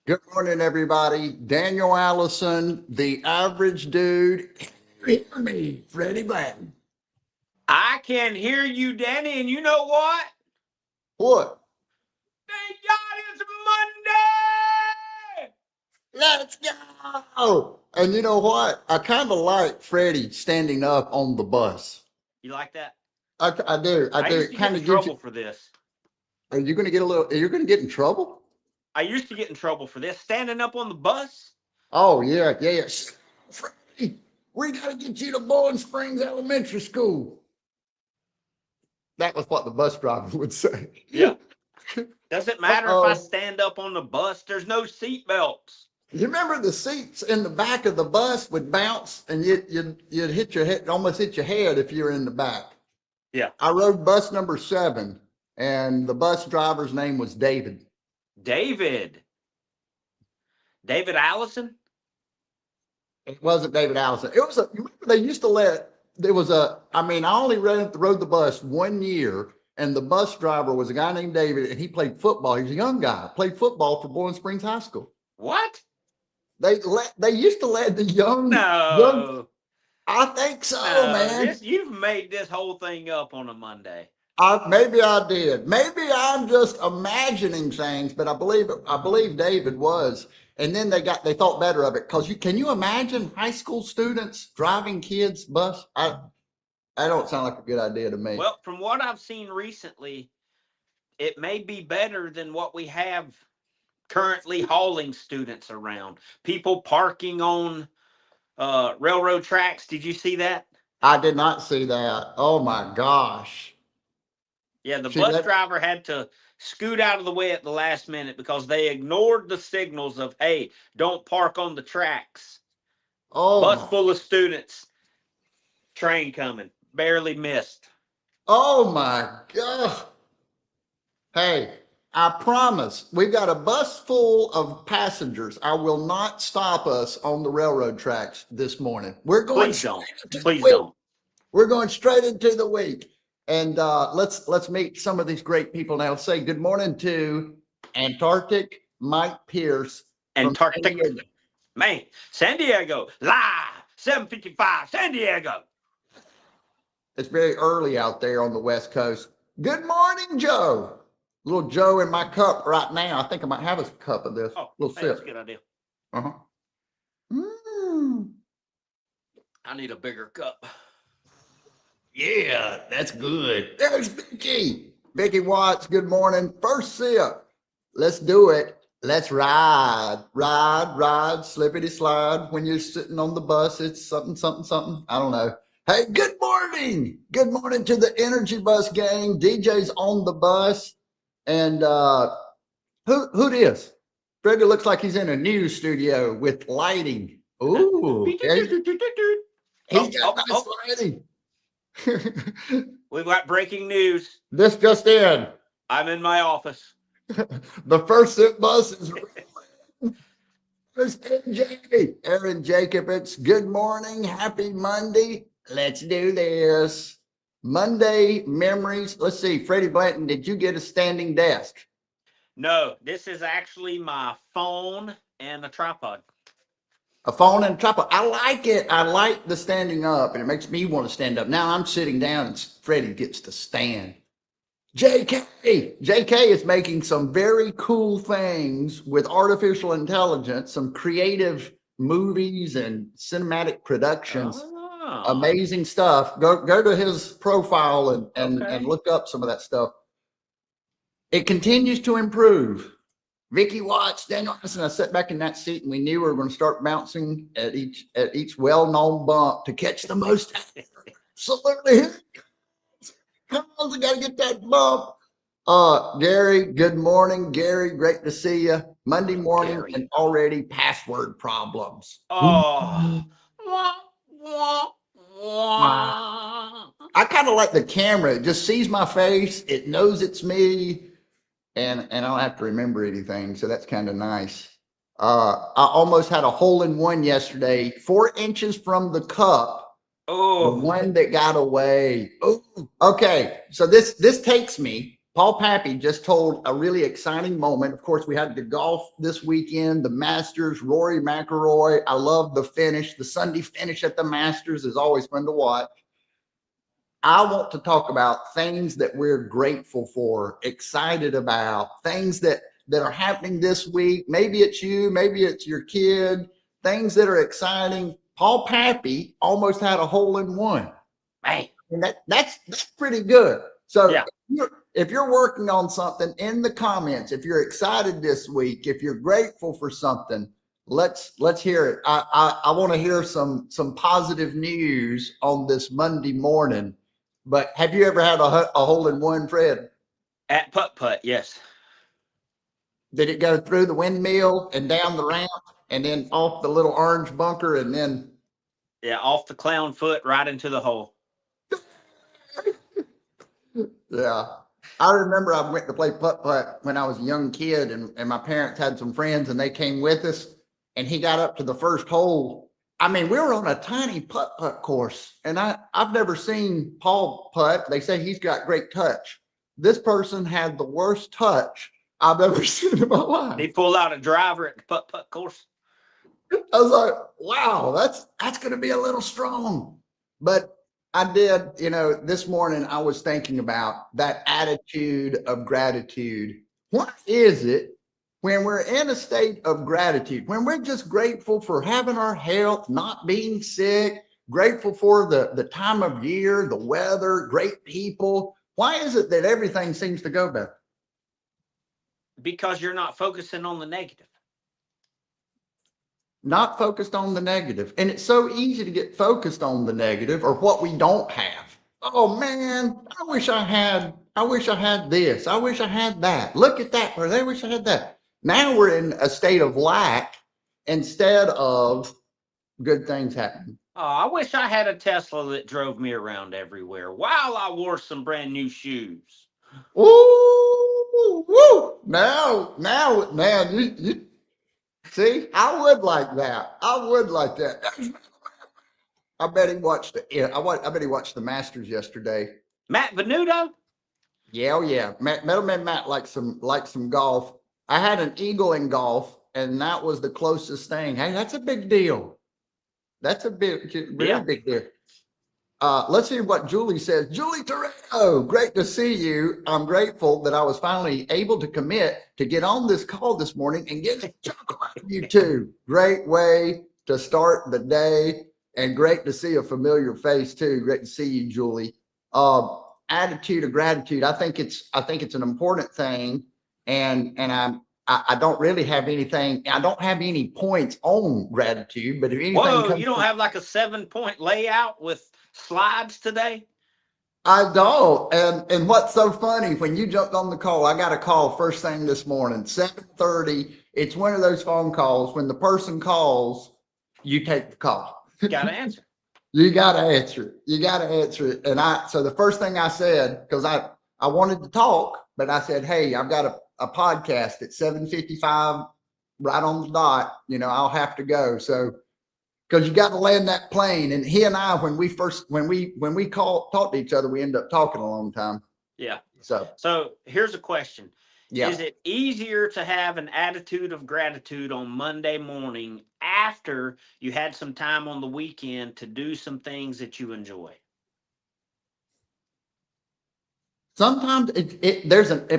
Good morning, everybody. Daniel Allison, the average dude. Hear me, Freddie Blanton. I can hear you, Danny, and you know what? What? Thank God it's Monday! Let's go! And you know what? I kind of like Freddie standing up on the bus. You like that? I do. I I do. used It to get kind in of gives you. trouble for this. Are you going to get a little? Are you going to get in trouble? I used to get in trouble for this. Standing up on the bus? Oh yeah, yeah, yeah. Freddie, we got to get you to Bowling Springs Elementary School. That was what the bus driver would say. Yeah. Doesn't matter if I Uh-oh. stand up on the bus, there's no seat belts. You remember the seats in the back of the bus would bounce and you'd hit your head, almost hit your head if you were in the back. Yeah. I rode bus number 7, and the bus driver's name was David. David. David Allison? It wasn't David Allison. It was a. You remember they used to let. There was a. I mean, I only rode the bus 1 year, and the bus driver was a guy named David, and he played football. He was a young guy, played football for Bowling Springs High School. What? They used to let the young. No. I think so, No. man. You've made this whole thing up on a Monday. Maybe I did. Maybe I'm just imagining things, but I believe David was. And then they thought better of it because can you imagine high school students driving kids bus? I don't sound like a good idea to me. Well, from what I've seen recently, it may be better than what we have currently hauling students around. People parking on railroad tracks. Did you see that? I did not see that. Oh my gosh. Yeah, the See bus that? driver had to scoot out of the way at the last minute because they ignored the signals of, hey, don't park on the tracks. Oh Bus my. full of students, train coming, barely missed. Oh my God. Hey, I promise we've got a bus full of passengers. I will not stop us on the railroad tracks this morning. We're going Please straight don't. into the Please week. don't. We're going straight into the week. And let's meet some of these great people now. Say good morning to Antarctic Mike Pierce from San Antarctic. Diego. Man, San Diego, live, 7:55, San Diego. It's very early out there on the West Coast. Good morning, Joe. Little Joe in my cup right now. I think I might have a cup of this. Oh, Little hey, that's a sip. good idea. Uh-huh. Mm. I need a bigger cup. Yeah, that's good. There's Vicky. Vicky Watts, good morning. First sip. Let's do it. Let's ride, slippity slide. When you're sitting on the bus, it's something, something, something. I don't know. Hey, good morning. Good morning to the Energy Bus gang. DJ's on the bus. And who this? Freddie looks like he's in a news studio with lighting. Ooh, he's Oh, got oh, nice oh. lighting. We've got breaking news. This just in. I'm in my office. The first sip bus is Miss NJ. Aaron Jacobitz. Good morning. Happy Monday. Let's do this. Monday memories. Let's see. Freddie Blanton, did you get a standing desk? No, this is actually my phone and a tripod. A phone and a tripod. I like it. I like the standing up, and it makes me want to stand up. Now I'm sitting down, and Freddie gets to stand. JK is making some very cool things with artificial intelligence, some creative movies and cinematic productions. Oh, Amazing stuff. Go to his profile and okay. look up some of that stuff. It continues to improve. Vicky Watts, Daniel Allison, I sat back in that seat and we knew we were going to start bouncing at each well-known bump to catch the most. Absolutely. Come on, we got to get that bump. Gary, good morning. Gary, great to see you. Monday morning Gary. and already password problems. Oh. Wah, wah, wah. I kind of like the camera. It just sees my face. It knows it's me, and I don't have to remember anything. So that's kind of nice. I almost had a hole in one yesterday, 4 inches from the cup. The Oh. one that got away. Oh, okay. So this takes me Paul Pappy just told a really exciting moment. Of course, we had the golf this weekend, the Masters, Rory McIlroy. I love the finish. The Sunday finish at the Masters is always fun to watch. I want to talk about things that we're grateful for, excited about, things that are happening this week. Maybe it's you, maybe it's your kid, things that are exciting. Paul Pappy almost had a hole in one. Hey, And that's pretty good. So yeah. if you're working on something, in the comments, if you're excited this week, if you're grateful for something, let's hear it. I want to hear some positive news on this Monday morning. But have you ever had a hole in one, Fred? At putt, yes. Did it go through the windmill and down the ramp and then off the little orange bunker and then? Yeah, off the clown foot right into the hole. Yeah. I remember I went to play putt-putt when I was a young kid, and my parents had some friends and they came with us, and he got up to the first hole. I mean, we were on a tiny putt-putt course, and I've never seen Paul putt. They say he's got great touch. This person had the worst touch I've ever seen in my life. He pulled out a driver at the putt course. I was like, wow, that's going to be a little strong. But I did, this morning I was thinking about that attitude of gratitude. What is it when we're in a state of gratitude, when we're just grateful for having our health, not being sick, grateful for the time of year, the weather, great people? Why is it that everything seems to go better? Because you're not focusing on the negative. Not focused on the negative. And it's so easy to get focused on the negative or what we don't have. Oh man, I wish I had this. I wish I had that. Look at that, or I wish I had that. Now we're in a state of lack instead of good things happening. Oh, I wish I had a Tesla that drove me around everywhere while I wore some brand new shoes. Ooh, woo. Now, man, you see, I would like that. I would like that. I bet he watched I bet he watched the Masters yesterday. Matt Venuto? Yeah, oh yeah. Metalman Matt likes some golf. I had an eagle in golf, and that was the closest thing. Hey, that's a big deal. That's a really big deal. Let's see what Julie says. Julie Torreo, great to see you. I'm grateful that I was finally able to commit to get on this call this morning and get a chuckle out of you too. Great way to start the day, and great to see a familiar face too. Great to see you, Julie. Attitude of gratitude. I think it's an important thing, and I don't really have anything. I don't have any points on gratitude, but if anything, whoa, you don't have like a 7-point layout with slides today? I don't. And what's so funny, when you jumped on the call, I got a call first thing this morning, 7:30. It's one of those phone calls when the person calls, you take the call. Gotta answer. You gotta answer it. You gotta answer it. And so the first thing I said, because I wanted to talk, but I said, hey, I've got a podcast at 7:55 right on the dot. I'll have to go. So because you got to land that plane. And he and I, when we talk to each other, we end up talking a long time. Yeah. So here's a question. Yeah. Is it easier to have an attitude of gratitude on Monday morning after you had some time on the weekend to do some things that you enjoy? Sometimes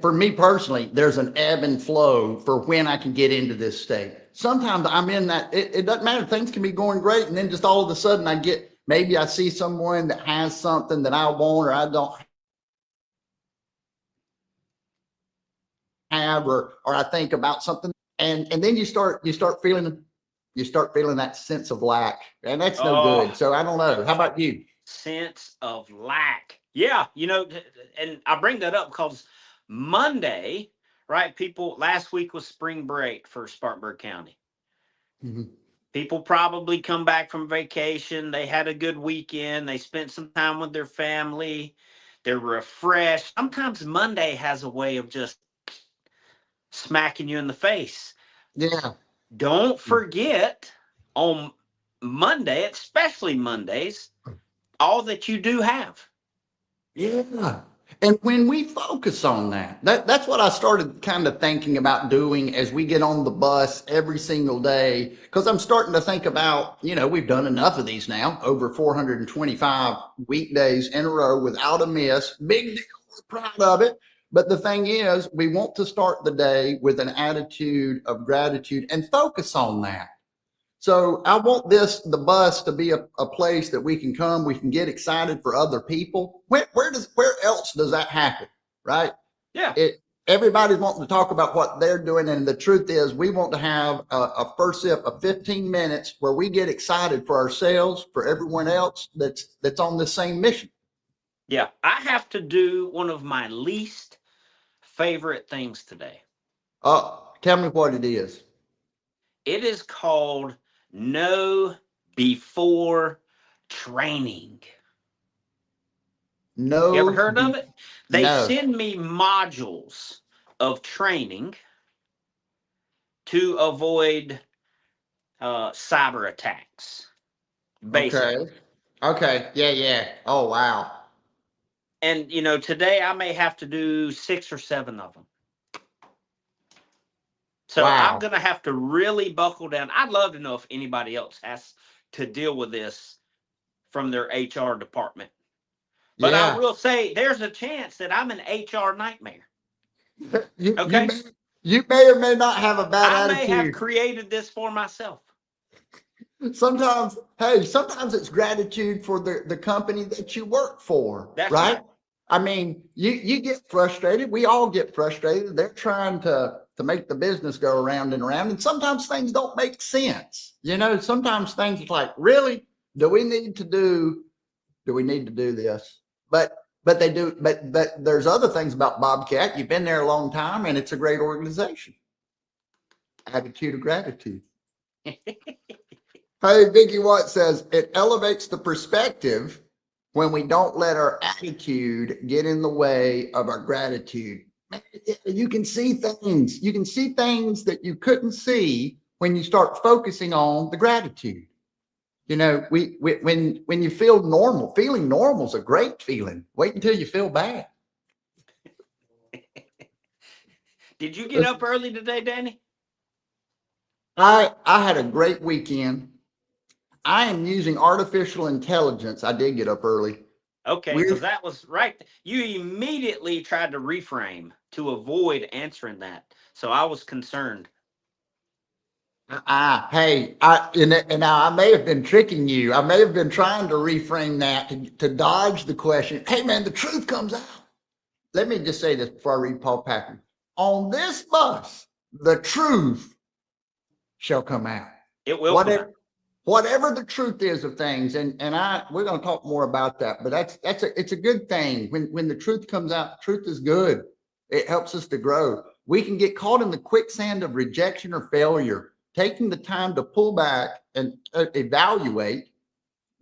for me personally, there's an ebb and flow for when I can get into this state. Sometimes I'm in that, it doesn't matter. Things can be going great. And then just all of a sudden maybe I see someone that has something that I want or I don't have, or I think about something. And then you start feeling that sense of lack, and that's no good. So I don't know. How about you? Sense of lack. Yeah. And I bring that up because Monday, right? Last week was spring break for Spartanburg County. Mm-hmm. People probably come back from vacation. They had a good weekend. They spent some time with their family. They're refreshed. Sometimes Monday has a way of just smacking you in the face. Yeah. Don't forget on Monday, especially Mondays, all that you do have. Yeah. And when we focus on that's what I started kind of thinking about doing as we get on the bus every single day. Because I'm starting to think about, we've done enough of these now, over 425 weekdays in a row without a miss. Big deal, we're proud of it. But the thing is, we want to start the day with an attitude of gratitude and focus on that. So I want the bus to be a place that we can come, we can get excited for other people. Where else does that happen? Right? Yeah. Everybody's wanting to talk about what they're doing. And the truth is we want to have a first sip of 15 minutes where we get excited for ourselves, for everyone else that's on the same mission. Yeah. I have to do one of my least favorite things today. Tell me what it is. It is called Know Before Training. No. You ever heard of it? They No. send me modules of training to avoid cyber attacks, basically. Okay. Yeah. Oh, wow. And, today I may have to do 6 or 7 of them. So I'm Wow. going to have to really buckle down. I'd love to know if anybody else has to deal with this from their HR department. But I Yeah. will say there's a chance that I'm an HR nightmare. You, you, Okay? may, you may or may not have a bad I may have attitude. created this for myself. Sometimes it's gratitude for the company that you work for, That's right? right. I mean, you get frustrated. We all get frustrated. They're trying to make the business go around and around. And sometimes things don't make sense. Sometimes things are like, really? Do we need to do this? But they do, but there's other things about Bobcat. You've been there a long time and it's a great organization. Attitude of gratitude. Hey, Vicky Watt says it elevates the perspective when we don't let our attitude get in the way of our gratitude. You can see things. You can see things that you couldn't see when you start focusing on the gratitude. When you feel normal, feeling normal is a great feeling. Wait until you feel bad. Did you get up early today, Danny? I had a great weekend. I am using artificial intelligence. I did get up early. Okay, because that was right. You immediately tried to reframe to avoid answering that. So I was concerned. Hey, and now I may have been tricking you. I may have been trying to reframe that to dodge the question. Hey, man, the truth comes out. Let me just say this before I read Paul Packer. On this bus, the truth shall come out. It will come out. Whatever the truth is of things, and we're going to talk more about that. But it's a good thing when the truth comes out. Truth is good. It helps us to grow. We can get caught in the quicksand of rejection or failure. Taking the time to pull back and evaluate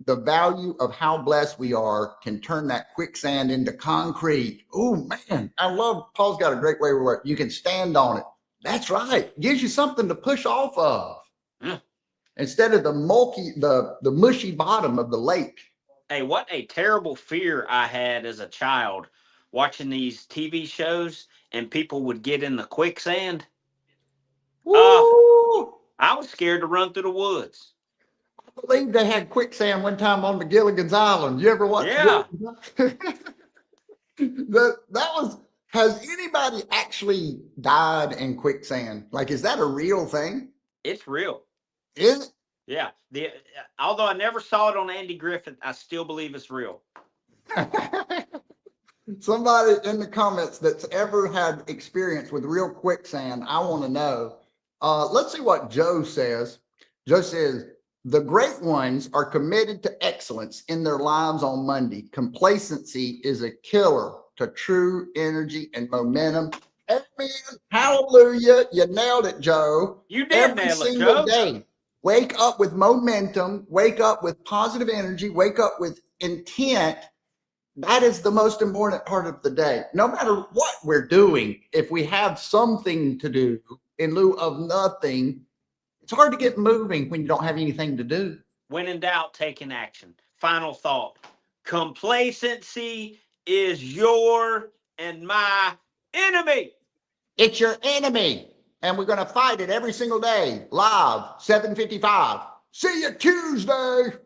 the value of how blessed we are can turn that quicksand into concrete. Oh man, I love Paul's got a great way where you can stand on it. That's right. Gives you something to push off of. Yeah. Instead of the mushy bottom of the lake. Hey, what a terrible fear I had as a child watching these TV shows and people would get in the quicksand. I was scared to run through the woods. I believe they had quicksand one time on the Gilligan's Island. You ever watch? Yeah. Has anybody actually died in quicksand? Like, is that a real thing? It's real. Is it? Yeah. Although I never saw it on Andy Griffith, I still believe it's real. Somebody in the comments that's ever had experience with real quicksand, I want to know. Let's see what Joe says. Joe says, the great ones are committed to excellence in their lives on Monday. Complacency is a killer to true energy and momentum. Amen. Hallelujah. You nailed it, Joe. You did nail it, Joe. Every single day. Wake up with momentum. Wake up with positive energy. Wake up with intent. That is the most important part of the day. No matter what we're doing, if we have something to do in lieu of nothing, it's hard to get moving when you don't have anything to do. When in doubt, taking action. Final thought. Complacency is your and my enemy. It's your enemy. And we're going to fight it every single day, live, 7:55. See you Tuesday.